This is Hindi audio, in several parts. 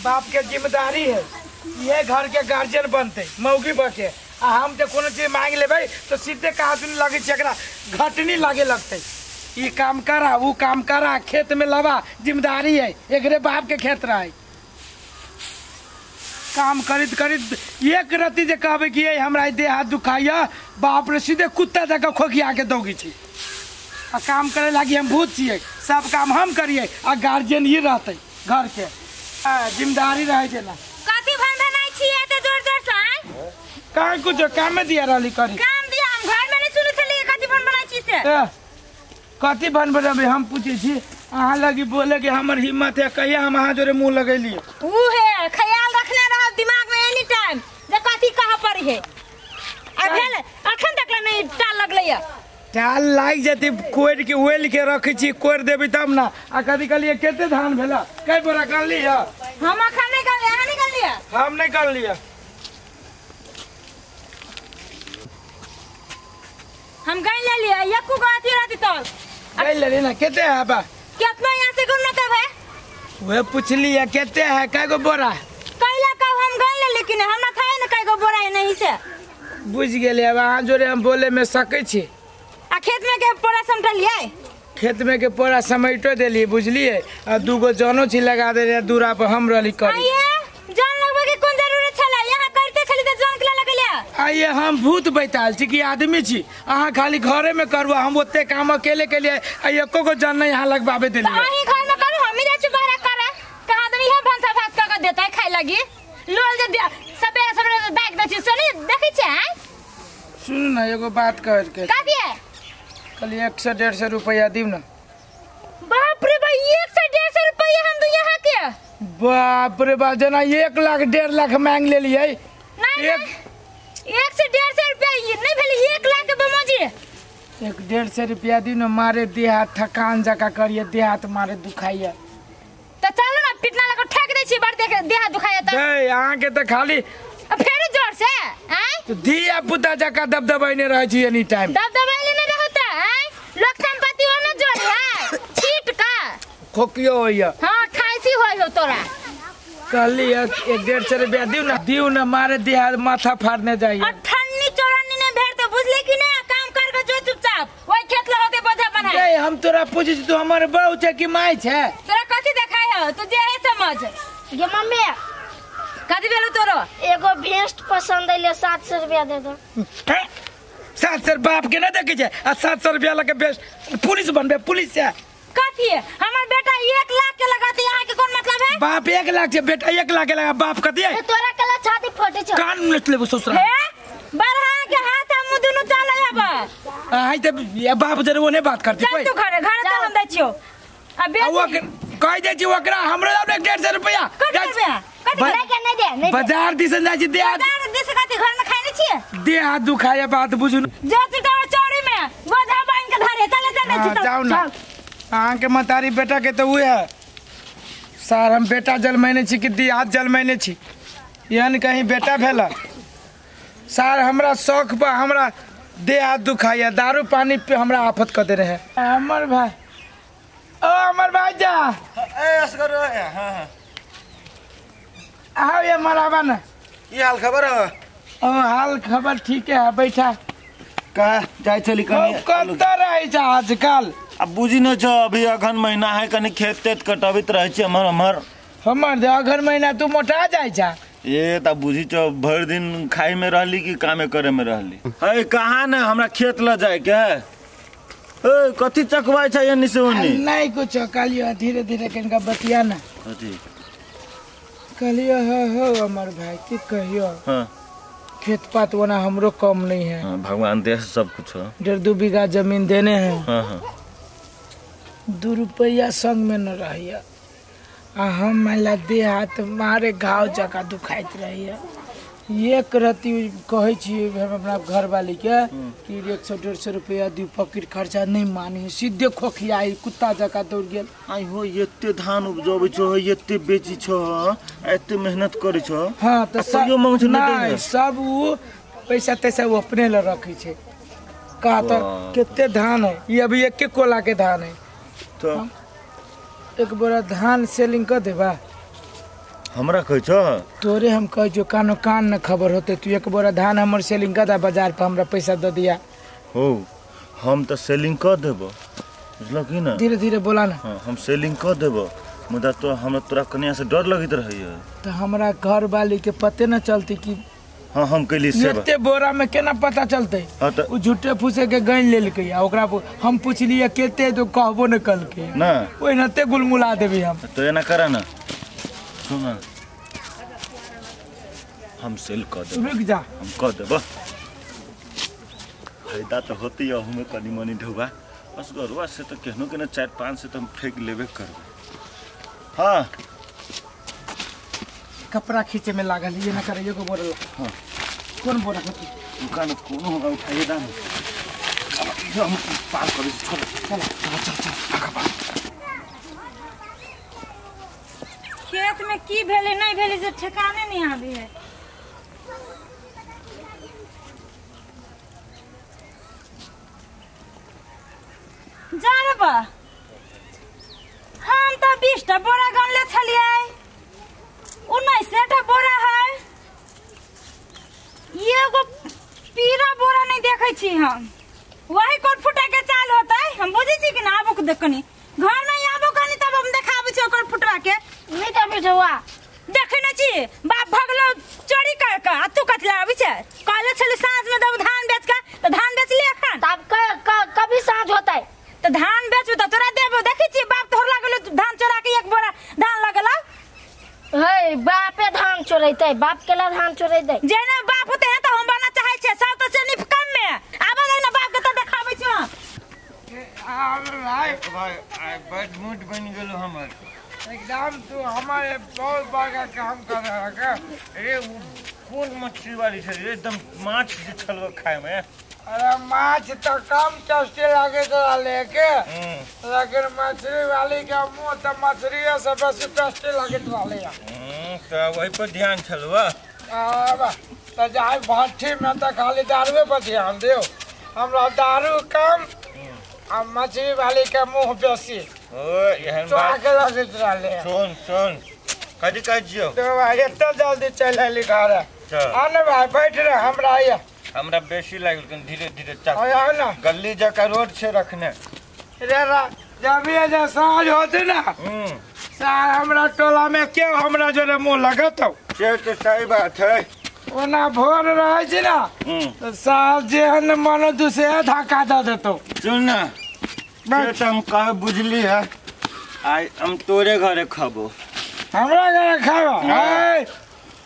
बाप के जिम्मेदारी है, ये घर के गार्जियन बनते मौगी बके आ हम तो कोनो चीज मांग लेबै तो सीधे कहा सुन लगे घटनी लागे लगते। ये काम करा वो काम करा खेत में लवा जिम्मेदारी है, एकरे बाप के खेत रहा काम करित करित एक रति जे कहबे कि हमरा देह हाथ दुखाइया बाप रे सीधे कुत्ता जगह खोखिया के दौगी छी। आ काम करे लागी हम भूत छिए, सब काम हम करिए आ गार्जियन ही रहते घर के जिम्मेदारी रहे छै ना। कथी भन बनाई छिए एते जोर जोर से काहे कुछ काम में दिया रहली करी काम दिया हम घर में नहीं सुनै छलिए कथी भन बनाई छी से कथी बन बनाबे हम पूछे छी अहाँ लगी बोले कि हमर हिम्मत है कहिया हम अहाँ जोरे मुंह लगैली ऊ है ख्याल रखना रह दिमाग में एनी टाइम जे कथी कह पड़ी है आ भेल अखन तक नहीं टाल लगलैया टाल लाग जति कोड़ के ओल के रखै छी कोड़ देबे तब ना आ कथी कहलिए केते धान भेला कै बोरा कर लिया हम अखन नहीं कर लिया नहीं कर लिया हम नहीं कर लिया हम गई ले लिया यक्कू गाती रहती तो गई ले ना केते है बा कितना यहाँ से घूमना तब है वे पूछली है केते है कै गो बोरा कैला कब हम गई ले लेकिन हमरा था न कै गो बोरा नहीं से बुझ गेले अब अहाँ जोरे हम बोले में सकै छी आ खेत में के पोरा समटलिए खेत में के पोरा समेटो देली बुझलिए आ दूगो जनो छी लगा दे रे दूरा पर हम रहली करी आइए जान लगबे के कोन जरूरत छला यहाँ करते छली त जान केला लगलिया आइए हम भूत बैताल छी कि आदमी छी अहाँ खाली घरे में करबा हम ओते काम अकेले के लिए एको को जन नहीं यहाँ लगवाबे देली अही घर में करू हम जा चुबारा करे कहां आदमी है भंसा भात का देता है खाए लगी लोल जे सबे सबे बैग दे छी सुनी देखै छै सुन ना एगो बात कह के का दिए कल 100-150 रुपया दिव ना बाप रे भाई 100-150 रुपया हम दू यहाँ के बाप रे बाप जना 1 लाख 1.5 लाख मांग ले लिए नहीं 1 से 150 रुपया नहीं भेली 1 लाख के बमोजी 150 रुपया दी ना मारे देह हाथ थकान जका करिए देह हाथ मारे दुखाइए तो चलो ना पिटना लगा ठेक दे छी बार देख देह दुखाया त दे अहाँ के तो खाली फेर जोर से हैं तो दिया पुता जका दबदबाइने रह छी एनी टाइम दबदबाइले नहीं रहता हैं लोक संपत्ति हो न जोर है छीट का खोकियो होइया हां खाइसी होय हो तोरा कहली 150 रुपया दिउ ना मारे देह माथा फाड़ने जाइए ठन्नी चोरनी ने भेड़ तो बुझले कि नहीं काम कर के जो चुपचाप ओई खेत ल होते बोझा बनाए नहीं हम तोरा पूछी तू हमर बहू छै कि माई छै तोरा कथि देखाय हो तू जे है समझ ये मम्मी कथि भेलो तोरो एगो भैंस पसंद आइले 700 रुपया दे दो 700 बाप के ना देखे छै आ 700 रुपया लगे बेस पुलिस बनबे पुलिस से कथि है हमर बेटा 1 लाख के लगाते यहाँ के कौन मतलब है बाप 1 लाख के बेटा 1 लाख के लगा बाप कथि है तोरा कला छाती फटे छ कान नच लेबो ससुरा है बरहा के हाथ हम दोनों चल आबा आई त ये बाप जरे ओने बात करती चल तू घरे चल हम दै छियो अबे वो कह दे छी ओकरा हमरा दाम 150 रुपया नहीं बाजार दिसन जाय छी दे बाजार दिस कथि घर में खाने छिए दे हाथ दुखाया बात बुझू जो चिटावा चौरी में बोझा बांध के धरे चले जाओ ना अहाँ के मतारी बेटा के तो हुए है सर हम बेटा जलमैने छी कि दी हाथ जलमैने छी यानी कहीं बेटा भेला सर हमरा शौक पर हमरा देह हाथ दुखाया दारू पानी पे हमरा आफत कर दे रहे हमर भाई ओ हमर भाई जा ए असगर हां हां आओ ये मरावा ना ये हाल खबर है ओ हाल खबर ठीक है बैठा का जाय चली कनी कत रहे छ आजकल अब बुझी न छ अभी अगहन महीना है कनी खेत तेत कटावित रहे छ हमर अगहन महीना तू मोटा जाय छ ये त बुझी छ भर दिन खाई में रहली कि कामे करे में रहली है कहां न हमरा खेत ल जाए के ए कथि चकवाय छ ये निसे ओनी नहीं कुछ कालियो धीरे धीरे कनका बतिया ना कथि कालियो हो हमर भाई की कहियो हां खेत पात वना हमरो कम नहीं है हां भगवान दे सब कुछ 1.5 बीघा जमीन देने हैं हां हां 2 रुपया संग में न रहिया आ हम मला दे हाथ मारे घाव जका दुखाइत रहिया एक रति कहे छी हम अपना घर वाली के कि 100-150 रुपया दी फकीर खर्चा नहीं मानी सीधे खोखियाई कुत्ता जका दौड़ गेल आई हो एते धान उपजाबै छ एते बेची छ एते मेहनत करै छ हां त सब मांग छ नहीं सब वो पैसा तैसा वो अपने ल रखै छै का त केते धान है ये अभी एक कोला के धान है तो एक बोरा धान सेलिंग कर देबा हमरा कह छो तोरे हम कह जो कानो कान न खबर होते तू एक बोरा धान हमर सेलिंग कर दा बाजार पर हमरा पैसा दे दिया हो हम तो सेलिंग कर देबो बुझलो कि ना धीरे धीरे बोला ना हाँ हम सेलिंग कर देबो मुदा तो हमरा तोरा कन्या से डर लगित रही तो हमरा घर वाली के पते न चलती कि हाँ हम कैली सेवा एते बोरा में केना पता चलते हाँ तो उ झूठे फूसे के गन लेलकै आ ओकरा हम पूछलिए केते तो कहबो न कलके ना ओइ नते गुलमुला देबी हम तो एना करा ना सुन हम सेल कर देबो रुक जा हम कर देबो फायदा तो होती है हमें कनी मनी ढोबा बस गरुआ से तो केहनो के ना 4-5 से तो हम फेंक लेबे करबे हाँ कपड़ा खींचे में लागल ये ना करे एगो बोरा हाँ कौन बोरा होती दुकान कोनो होगा उठाइए दाम हम पार कर छोड़ चल आगा बढ़ खेत में की भेले नहीं भेले से ठिकाने नहीं आबी है जा रे बा हम तो 20टा बोरा गनले छलिए 19टा बोरा है एगो पीरा बोरा नहीं देखे छी हम वही कोट फुटा के चाल होता है हम बुझे छी कि ना आबो के देखनी घर में आबो कनी तब हम देखाबे छी ओकर फुटवा के नहीं तो बेटवा देखे न छी बाप भगलो चोरी कर का तू कतला आबी छे काले छले साँझ में दब धान बेच का तो धान बेच ले एखन तब कभी साँझ होता है तो धान बेचू तो तोरा देबो देखी छी बाप तोहर लागलो धान चोरा के एक बोरा धान लगला है बापे धान चोरैते बाप केला धान चोरैते जेना बाप होते हैं तो हम बना चाहे छे सब तो से निप कम में आबा ना बाप के तो देखाबै छी भाई बड मूड बन गेलो हमर एकदम तू हमारे बहुत बड़ा काम कर रहा है अरे कौन मछली वाली छे एकदम माछ जे छलवा खाए में अरे माछ तो कम टेस्टी लगे तो लेके लेकिन मछली वाली का मुंह तो मछली से बेसी टेस्टी लगे तो तो वही पर ध्यान छलवा तो जाए भट्ठी में तो खाली दारुए पर ध्यान दियो हमरा दारू कम आ मछली वाली का मुंह बेसी ओ एहन तो बात आके लगे तो सुन कदी कह जियो तो भाई इतना जल्दी चल आली घर चल आने भाई बैठ रहे हमरा आइए हमरा बेसी लागल धीरे धीरे चल आया ना गली जका रोड से रखने रे जब ये जे साँझ होती ना सार हमरा टोला में क्यों हमरा जोरे मुंह लगत हो से तो सही बात है ओना भोर रहे छी ना तो सार जेहन मन दूसरे धक्का दे देतो सुन ना से तो हम कह बुझली है आई हम तोरे घरे खाबो हमरा घरे खावा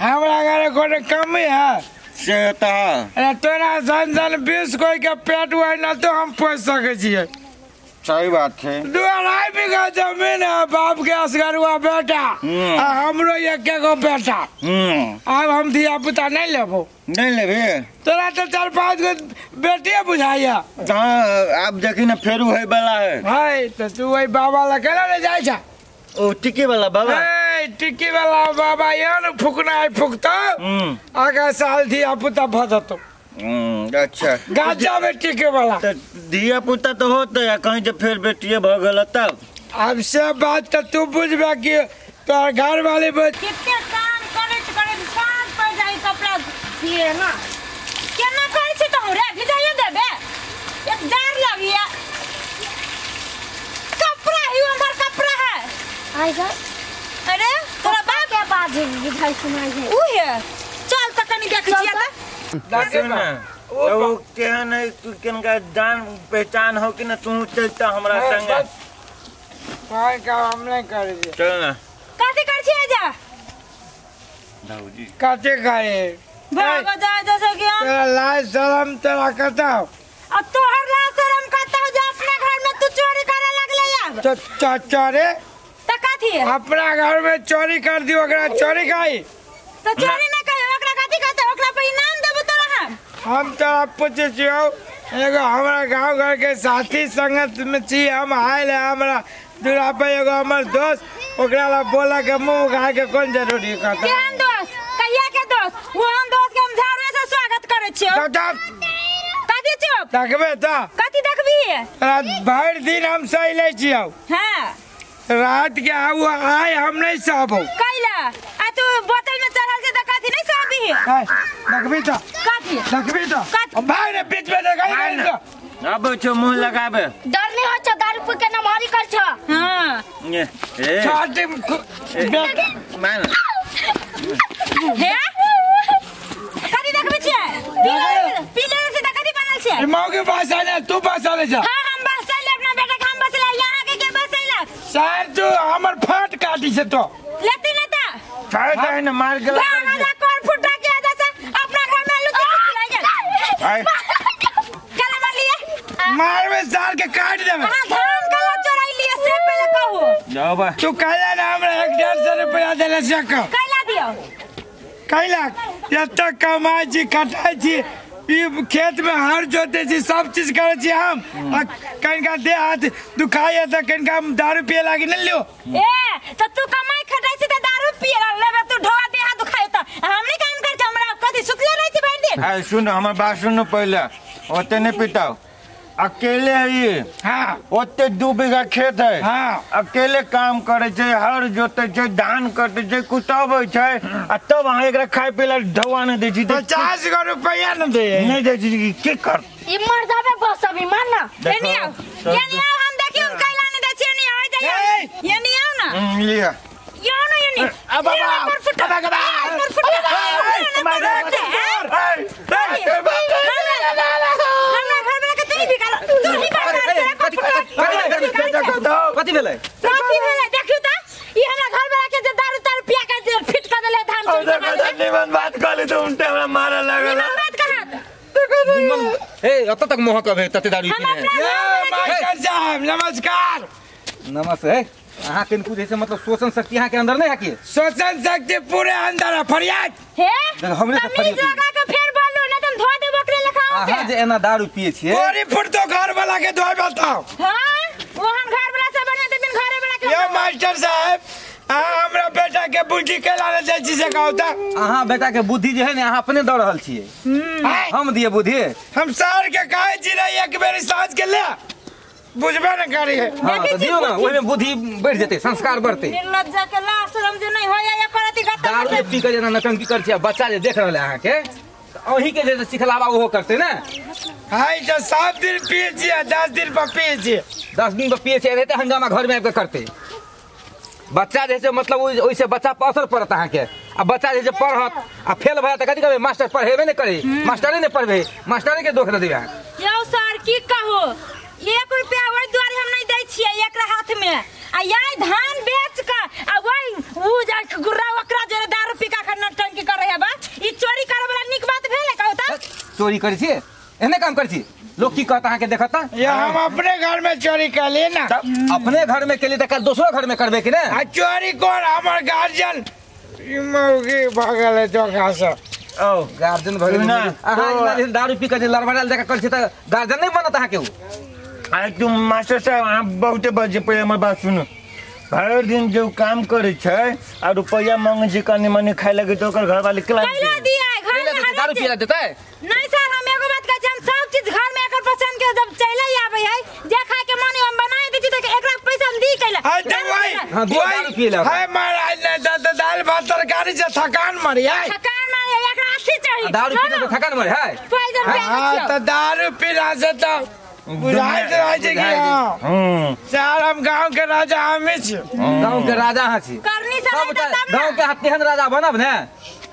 हमरा घरे कोई कमी है से तो अरे तोरा जन 20 कोई के पेट हुआ ना तो हम पोस सके छिए सही बात है 2.5 बीघा जमीन है बाप के असगरुआ बेटा आ हमरो एक गो बेटा अब हम धिया पुता नहीं लेबो नहीं लेबे तोरा तो 4-5 गो बेटिया बुझाइया हाँ आप देखी ना फेरू है वाला है हाय तो तू वही बाबा ला केना ले जाय छा ओ टिके वाला बाबा टिक्की वाला बाबा यहाँ फुकना है फुकता आगे साल धिया पुता भजतो अच्छा गाजा में टिके वाला तो धिया पुता तो होता है कहीं जब फिर बेटिए भ गल तब अब से बात तो तू बुझबे कि तोर घर वाले कितने काम करे सांझ पड़ जाई कपड़ा दिए ना केना करे छी तो रे भिजाइए देबे एक जार लगिया कपड़ा ही हमर कपड़ा है आई जा अरे तोरा बाप क्या बात है बुझाई सुनाई है ऊ है चल त कनी देख छिया त सुन ना वो केहन है तू केनका जान पहचान हो कि ना तू चलता हमरा संगे काय का हम नहीं करे छी चल ना काते कर छी जा दाऊजी काटे खाए भाग जा जैसे कि हम तेरा लाज शर्म तेरा करता हो अब तोहर ला शर्म करता हो जा अपने घर में तू चोरी करे लगले यार चोरी त काथी है अपना घर में चोरी कर दियो ओकरा चोरी खाई तो चोरी ना करे ओकरा काथी कहते ओकरा पे इनाम देबो तोरा हम तोरा पूछे छियो एगो हमरा गांव घर के साथी संगत में छी हम आयल है हमरा दूरा पे एगो हमर दोस्त ओकरा ला बोला के मुंह उघार के कौन जरूरी कहता केहन दोस्त कहिया के दोस्त वो हम दोस्त के हम झाड़ू से स्वागत करे छियो कथी चुप देखबे तो कथी देखबी भर दिन हम सही ले छियो हां रात के आउ आय हम नहीं सहबो कैला आ तू कथी देखबी तो कथी देखबी तो भाई ने बीच में देखाई तो अब छो मुंह लगाबे डर नहीं हो छ दारू पी के नमारी कर छ हां ए छाती मान हे कथी देखबे छियै पीले से कथी बनल छै मौके पास आले तू पास आले जा हां हम बस आइले अपना बेटा के हम बसला यहां के बस आइला सर तू हमर फाट काटी से तो लेती ना ता छाय न मार के राजा कौन फुटा के आजा से अपना घर में लुटी खिलाई जा आय कला मार लिए मार में सार के काट देबे हां धान कला चोराई लिए से पहले कहू जाओ बा तू कहला ना हमरा 150 रुपया देले से का कैला दियो कैला एत कमाई छी खटाई छी ई खेत में हर जोते छी सब चीज करे छी हम कनका दे हाथ दुखाए त कनका दारू पिए लागी न लियो ए तो तू कमाई खटाई से त दारू पिए लेबे तू ढोआ दे हाथ दुखाए त हम नहीं काम कर हमरा कथि सुतले रह छी भाई दिन हाय सुन हमर बात सुन पहले ओते नहीं पिताओ अकेले है ये हां ओते 2 बीघा खेत है हां अकेले काम करे छे हर जोते छे धान कटे छे कुटाबे छे आ तब अहाँ एकरा खाए पीला ढवा न दे छी 50 रुपया न दे नहीं दे छी की कर ई मर जाबे बस अभी मान ना ये नहीं आओ हम देखियो हम कैला नहीं दे छी नहीं आवे जाए ये नहीं आओ ना लिया यो ना ये नहीं अब कथी भेलै देखियो त ई हमरा घर वाला के जे दारू तारू पिया के फिट कर देले धान चोरी निमन बात कहले तो उल्टे हमरा मारे लागल बात कहत ए अत तक मोह कबे तते दारू पीने ए मास्टर साहब नमस्कार नमस्ते अहाँ के कुछ ऐसे मतलब शोषण शक्ति यहाँ के अंदर नहीं है कि शोषण शक्ति पूरे अंदर है फरियाद हे हमरे से फरियाद जगह के फेर बोलू न तुम धो दे बकरे लखाओ अहाँ जे एना दारू पिए छिए पूरी फुट तो घर वाला के धोए बताओ हां वो हम घर वाला से बने त बिन घरे वाला के ये मास्टर साहब हमरा बेटा के बुद्धि के लाने जाय छी से कहता अहाँ बेटा के बुद्धि जे है ने अहाँ अपने द रहल छिए हम दिए बुद्धि हम सार के कहे छी रे एक बेर साँझ के ले बुझबे न करी है हां तो दियो ना ओइ में बुद्धि बढ़ जेते संस्कार बढ़ते निर्लज्जा के लाश शरम जे नहीं होया या करती गत्ता दारू पी के जेना नटंकी कर छिए बच्चा जे देख रहले अहाँ के अही के जे सिखलावा ओहो करते ना हाय जो 7 दिन पिए छी 10 दिन पर पिए छी 10 दिन पर पिए छिए रहते हंगामा घर में आके करते बच्चा जैसे मतलब ओइसे बच्चा पर असर पड़त अहाँ के आ बच्चा जैसे पढ़त आ फेल भए त कथि करबे मास्टर पढ़ेबे नहीं करे मास्टरे नहीं पढ़बे मास्टरे के दोष दे दिया यो सर की कहो 1 रुपया ओइ द्वारे हम नहीं दै छियै एकरा हाथ में आ याय धान बेच के आ ओइ उ जा गुर्रा ओकरा जे दारू पी का नटंकी करे है बा ई चोरी करे वाला निक बात भेले कहू त चोरी करे छिए एने काम कर छी लोग की कहता है के देखता ये हम अपने घर में चोरी कर लिए ना अपने घर में के लिए तो कल दूसरो घर में करबे कि ना आ चोरी कौन हमार गार्जियन मौगी भागल है धोखा से ओ गार्जियन भगल ना अहाँ दारू पी के लड़बड़ाल जका कर छी त गार्जियन नहीं बनत अहाँ के आई तुम मास्टर साहब अहाँ बहुते बजे पे हमर बात सुनो हर दिन जो काम करे छै आ रुपया मांगे छै कनी मनी खाए लगे तो ओकर घर वाले खिला कैला दिया घर में दारू पिला देता है नहीं सर हम एगो बात कहै छी हम सब चीज घर में एकर पसंद के जब चले आबै है जे खाए के मन हम बनाए दै छी त एकरा पैसा दी कैला हाय तो वही हां दारू पिला हाय महाराज ने दाल भात तरकारी से थकान मरी है थकान मारे एकरा अच्छी चाहिए दारू पीने तो थकान मरे है पैसा हां तो दारू पीला से तो बुझाइत रहे छै कि हां सर हम गांव के राजा हमें छी गांव के राजा हां छी करनी सब गांव के हत्तेहन राजा बनब ने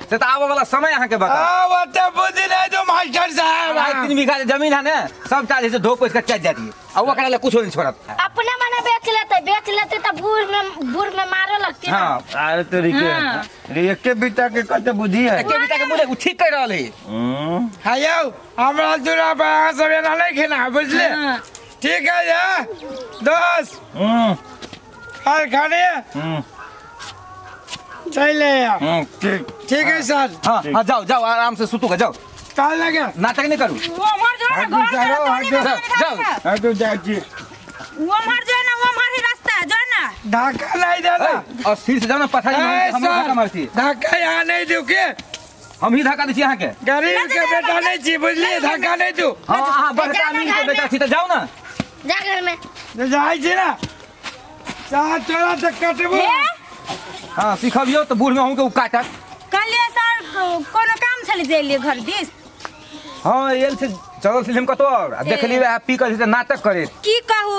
से तो आवे वाला समय अहाँ के बता हां वो तो बुद्धि नहीं दो मास्टर साहब 3 बीघा जमीन है ना सब चाहे से धो पोछ के चल जाती है अब ओकरा ले कुछ नहीं छोड़त अपने माने बेच लेते तो बूढ़ में मारे लगती है हां अरे तरीके रे एके बेटा के कते बुद्धि है एके बेटा के बोले उ ठीक कर रहल है हायो हमरा दूरा पे अहाँ सब एना नहीं खेना बुझले ठीक है या दोस्त हाल खाने चले ठीक है सर हां जाओ आराम से सुतोगे जाओ काल लगे नाटक नहीं करू वो मर जाओ जाओ तो जाजी वो मर जाए ना वो हमारे रास्ता जो ना धक्का नहीं देना और सिर से जाओ ना पथारी में हम धक्का मारती धक्का यहाँ नहीं दू के हम ही धक्का दी यहाँ के गरीब के बेटा नहीं छी बुझलिए धक्का नहीं दू हां बड़का आदमी के बेटा छी तो जाओ ना जा घर में जाई छी ना साथ चला तक कटबो हां सिखबियो तो बूढ़ में हम के काटत कलिए सर कोनो काम छले जेलिए घर दिस हाँ ये से चलल फिल्म कतो और देखली वे पी कर से नाटक करे की कहू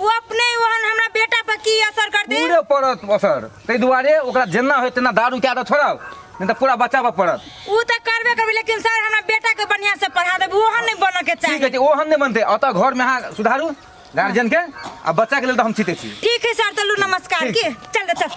वो अपने वहन हमरा बेटा पर की असर कर दे पूरे पड़त असर तै दुआरे ओकरा जेना होय तेना दारू के आदत छोड़ब नहीं तो पूरा बच्चा पर पड़त उ त करबे करबे लेकिन सर हमरा बेटा के बढ़िया से पढ़ा देब ओहन नहीं बन के ठीक चाहिए है ओहन नहीं बनते अत घर में हाँ सुधारू गार्जियन के अब बच्चा के लिए तो हम जीते छी ठीक है सर चलू नमस्कार ठीक। की चल चल